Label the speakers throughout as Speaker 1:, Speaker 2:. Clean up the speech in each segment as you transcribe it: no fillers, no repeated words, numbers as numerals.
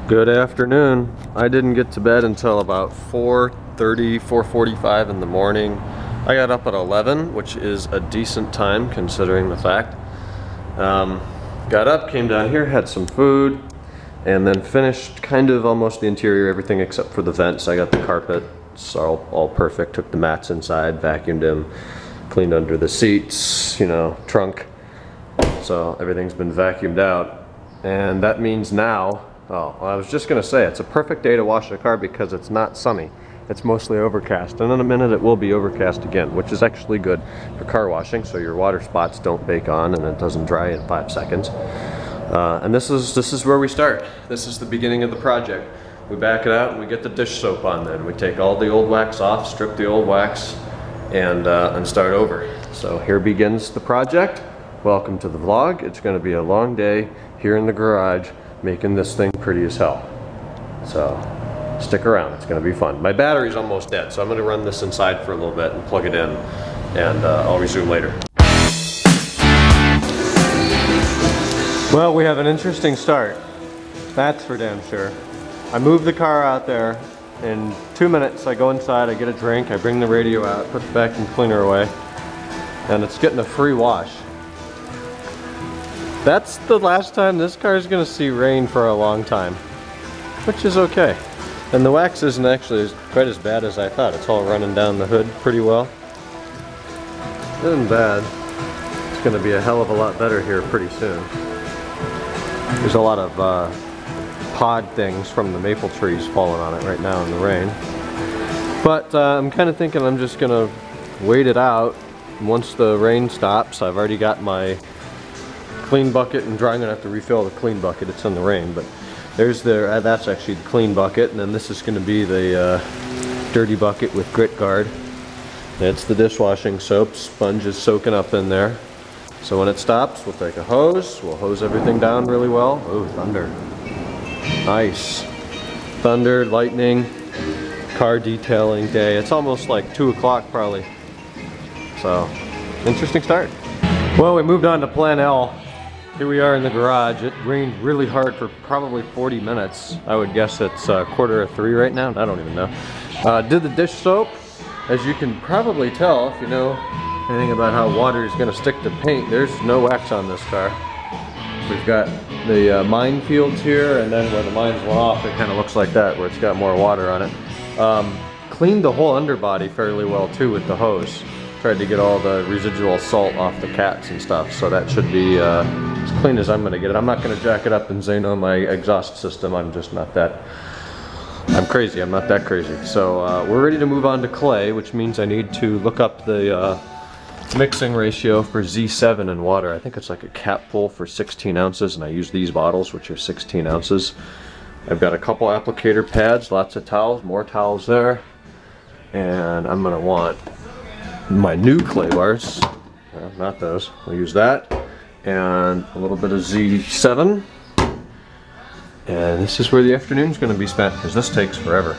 Speaker 1: Good afternoon. I didn't get to bed until about 4:30, 4:45 in the morning. I got up at 11, which is a decent time considering the fact. Got up, came down here, had some food, and then finished kind of almost the interior, everything except for the vents. I got the carpet, it's all perfect. Took the mats inside, vacuumed them, cleaned under the seats, you know, trunk. So everything's been vacuumed out. And that means now, well, I was just gonna say, it's a perfect day to wash the car because it's not sunny. It's mostly overcast, and in a minute it will be overcast again, which is actually good for car washing, so your water spots don't bake on and it doesn't dry in 5 seconds. And this is where we start. This is the beginning of the project. We back it out and we get the dish soap on then. We take all the old wax off, strip the old wax, and start over. So here begins the project. Welcome to the vlog. It's gonna be a long day here in the garage making this thing pretty as hell. So stick around, it's gonna be fun. My battery's almost dead, so I'm gonna run this inside for a little bit and plug it in, and I'll resume later. Well, we have an interesting start. That's for damn sure. I moved the car out there. In 2 minutes, I go inside, I get a drink, I bring the radio out, put the vacuum cleaner away, and it's getting a free wash. That's the last time this car is gonna see rain for a long time, which is okay. And the wax isn't actually quite as bad as I thought. It's all running down the hood pretty well. Isn't bad. It's gonna be a hell of a lot better here pretty soon. There's a lot of pod things from the maple trees falling on it right now in the rain. But I'm kind of thinking I'm just gonna wait it out. Once the rain stops, I've already got my clean bucket and dry. I'm gonna have to refill the clean bucket. It's in the rain, but there's that's actually the clean bucket, and then this is gonna be the dirty bucket with grit guard. That's the dishwashing soap. Sponge is soaking up in there. So when it stops, we'll take a hose. We'll hose everything down really well. Oh, thunder. Nice. Thunder, lightning, car detailing day. It's almost like 2 o'clock probably. So, interesting start. Well, we moved on to Plan L. Here we are in the garage. It rained really hard for probably 40 minutes. I would guess it's 2:45 right now. I don't even know. Did the dish soap. As you can probably tell, if you know anything about how water is going to stick to paint, there's no wax on this car. We've got the minefields here, and then where the mines went off, it kind of looks like that, where it's got more water on it. Cleaned the whole underbody fairly well too with the hose. Tried to get all the residual salt off the cats and stuff, so that should be as clean as I'm gonna get it. I'm not gonna jack it up and ZAINO my exhaust system. I'm just not that, I'm crazy, I'm not that crazy. So we're ready to move on to clay, which means I need to look up the mixing ratio for Z7 in water. I think it's like a capful for 16 ounces, and I use these bottles, which are 16 ounces. I've got a couple applicator pads, lots of towels, more towels there, and I'm gonna want my new clay bars, not those, I'll use that, and a little bit of Z7, and this is where the afternoon's going to be spent, because this takes forever.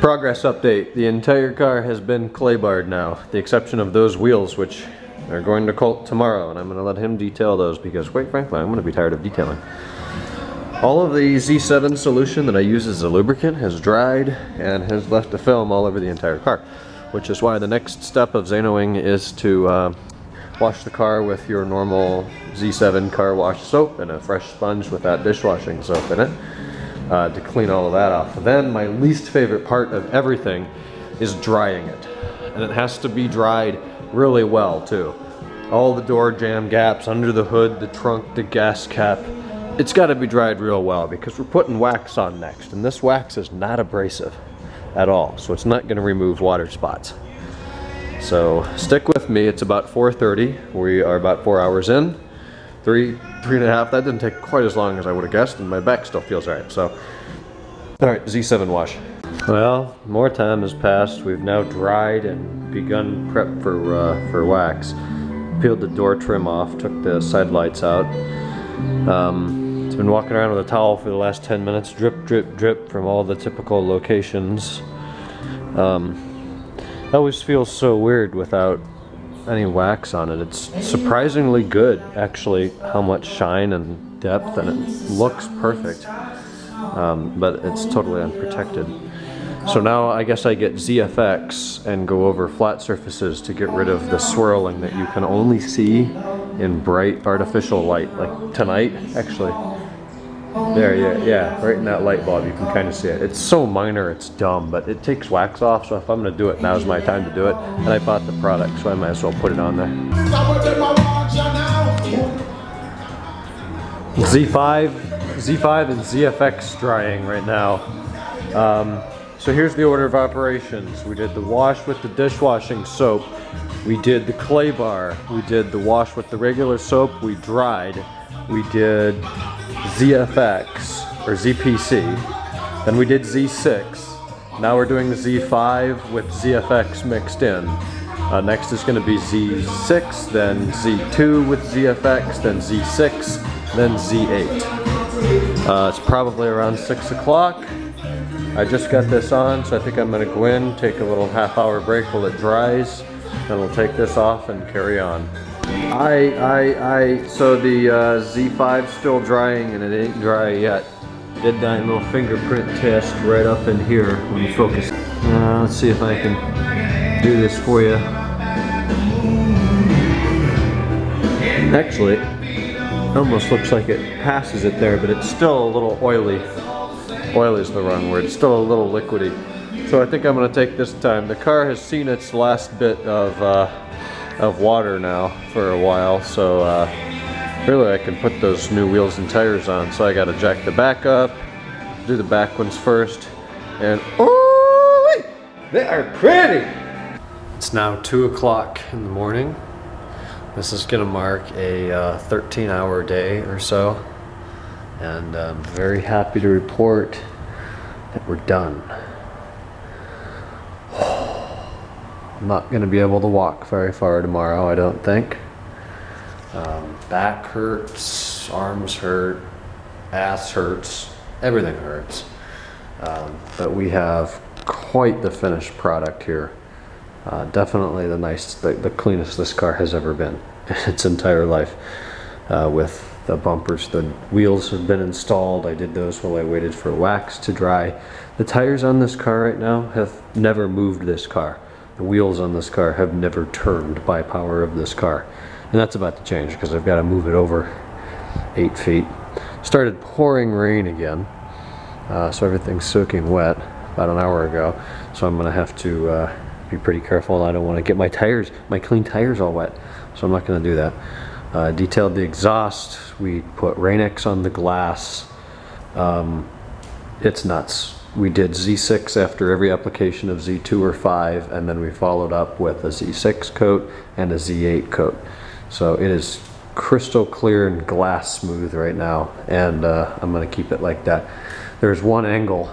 Speaker 1: Progress update: the entire car has been clay barred now, with the exception of those wheels, which are going to Colt tomorrow, and I'm going to let him detail those, because quite frankly I'm going to be tired of detailing. All of the Z7 solution that I use as a lubricant has dried and has left a film all over the entire car, which is why the next step of ZAINOing is to wash the car with your normal Z7 car wash soap and a fresh sponge with that dishwashing soap in it to clean all of that off. Then my least favorite part of everything is drying it, and it has to be dried really well too. All the door jamb gaps, under the hood, the trunk, the gas cap, it's got to be dried real well, because we're putting wax on next, and this wax is not abrasive at all, so it's not going to remove water spots. So stick with me. It's about 4:30. We are about 4 hours in. Three and a half. That didn't take quite as long as I would have guessed, and my back still feels alright. So, alright, Z7 wash. Well, more time has passed. We've now dried and begun prep for wax. Peeled the door trim off, took the side lights out. It's been walking around with a towel for the last 10 minutes, drip, drip, drip from all the typical locations. It always feels so weird without any wax on it. It's surprisingly good, actually, how much shine and depth, and it looks perfect. but it's totally unprotected. So now I guess I get ZFX and go over flat surfaces to get rid of the swirling that you can only see in bright artificial light, like tonight actually. There, yeah, right in that light bulb you can kind of see it. It's so minor, it's dumb, but it takes wax off, so if I'm going to do it, now's my time to do it. And I bought the product, so I might as well put it on there. Z5 and ZFX drying right now. So here's the order of operations. We did the wash with the dishwashing soap. We did the clay bar. We did the wash with the regular soap. We dried. We did ZFX or ZPC. Then we did Z6. Now we're doing the Z5 with ZFX mixed in. Next is going to be Z6, then Z2 with ZFX, then Z6, then Z8. It's probably around 6 o'clock. I just got this on, so I think I'm going to go in, take a little half-hour break while it dries, then we'll take this off and carry on. So the Z5's still drying and it ain't dry yet. Did that little fingerprint test right up in here when you focus. Let's see if I can do this for you. Actually, it almost looks like it passes it there, but it's still a little oily. Oily is the wrong word. It's still a little liquidy. So I think I'm going to take this time. The car has seen its last bit of water now for a while, so really I can put those new wheels and tires on. So I got to jack the back up, do the back ones first, and oh, they are pretty! It's now 2 o'clock in the morning. This is going to mark a 13-hour day or so, and I'm very happy to report that we're done. I'm not going to be able to walk very far tomorrow, I don't think. Back hurts, arms hurt, ass hurts, everything hurts. But we have quite the finished product here. Definitely the cleanest this car has ever been in its entire life. With the bumpers, the wheels have been installed. I did those while I waited for wax to dry. The tires on this car right now have never moved this car. The wheels on this car have never turned by power of this car. And that's about to change because I've got to move it over 8 feet. Started pouring rain again, so everything's soaking wet about an hour ago. So I'm going to have to be pretty careful. I don't want to get my clean tires all wet. So I'm not going to do that. Detailed the exhaust. We put Rain-X on the glass. It's nuts. We did Z6 after every application of Z2 or 5, and then we followed up with a Z6 coat and a Z8 coat. So it is crystal clear and glass smooth right now, and I'm going to keep it like that. There's one angle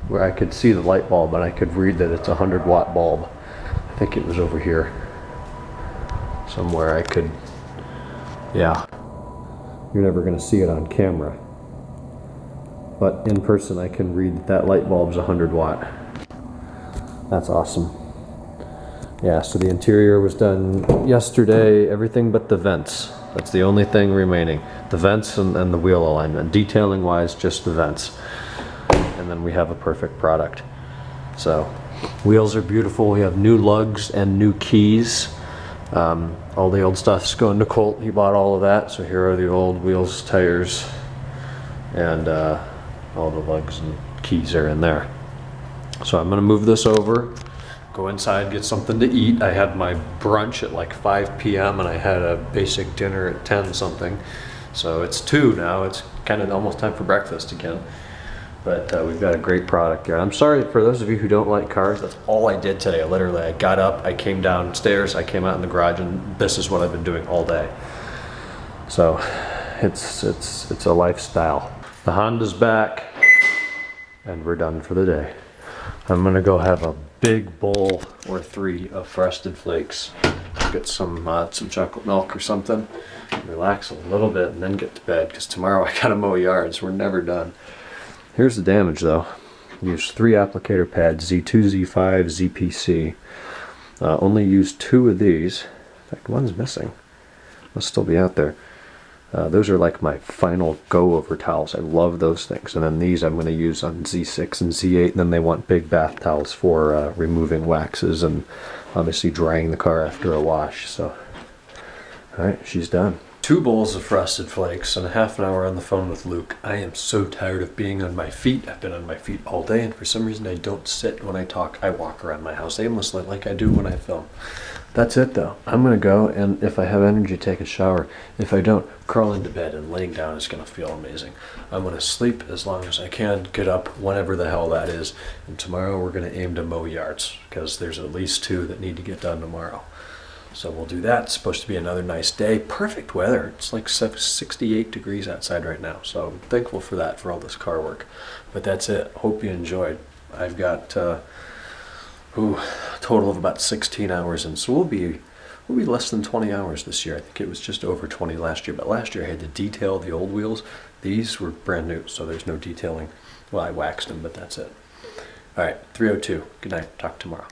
Speaker 1: where I could see the light bulb and I could read that it's a 100-watt bulb. I think it was over here somewhere. I could, yeah, you're never going to see it on camera, but in person I can read that that light bulb's 100 watt. That's awesome. Yeah, so the interior was done yesterday, everything but the vents. That's the only thing remaining. The vents and the wheel alignment. Detailing wise, just the vents. And then we have a perfect product. So, wheels are beautiful. We have new lugs and new keys. All the old stuff's going to Colt. He bought all of that. So here are the old wheels, tires, and all the lugs and keys are in there. So I'm gonna move this over, go inside, get something to eat. I had my brunch at like 5 p.m. and I had a basic dinner at 10 something. So it's 2 now. It's kind of almost time for breakfast again. But we've got a great product here. I'm sorry for those of you who don't like cars. That's all I did today. Literally, I got up, I came downstairs, I came out in the garage, and this is what I've been doing all day. So it's a lifestyle. The Honda's back, and we're done for the day. I'm gonna go have a big bowl or 3 of Frosted Flakes. Get some chocolate milk or something, relax a little bit, and then get to bed, because tomorrow I gotta mow yards. We're never done. Here's the damage though. Use 3 applicator pads, Z2, Z5, ZPC. Only use 2 of these. In fact, one's missing. Must still be out there. Those are like my final go-over towels. I love those things. And then these I'm going to use on Z6 and Z8. And then they want big bath towels for removing waxes and obviously drying the car after a wash. So, all right, she's done. 2 bowls of Frosted Flakes and a half an hour on the phone with Luke. I am so tired of being on my feet. I've been on my feet all day, and for some reason I don't sit when I talk. I walk around my house aimlessly like I do when I film. That's it though. I'm gonna go, and if I have energy, take a shower. If I don't, crawl into bed, and laying down is gonna feel amazing. I'm gonna sleep as long as I can, get up whenever the hell that is, and tomorrow we're gonna aim to mow yards, because there's at least 2 that need to get done tomorrow. So we'll do that. It's supposed to be another nice day. Perfect weather. It's like 68 degrees outside right now. So I'm thankful for that, for all this car work. But that's it. Hope you enjoyed. I've got a total of about 16 hours in. So we'll be less than 20 hours this year. I think it was just over 20 last year. But last year I had to detail the old wheels. These were brand new, so there's no detailing. Well, I waxed them, but that's it. All right, 3:02. Good night. Talk tomorrow.